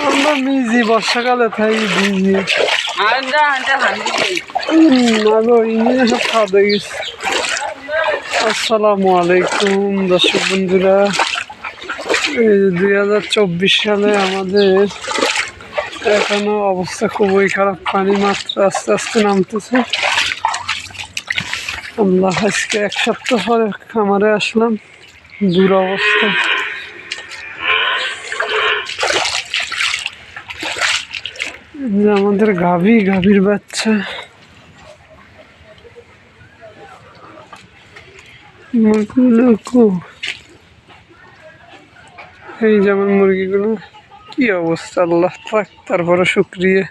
আমরা মিজি বর্ষাকালে থাই ভিজি ইঞ্জিনে সব খাওয়া হয়ে গেছে। আসসালামু আলাইকুম দর্শক বন্ধুরা, এই 2024 সালে আমাদের এখনো অবস্থা খুবই খারাপ। পানি মাত্র আস্তে আস্তে নামতেছে। আমরা আজকে 1 সপ্তাহ পরে খামারে আসলাম, দুরবস্থা। আমাদের গাভীর বাচ্চা, এই যেমন মুরগিগুলো কি অবস্থা। আল্লাহ পাক তারপরে শুকরিয়া।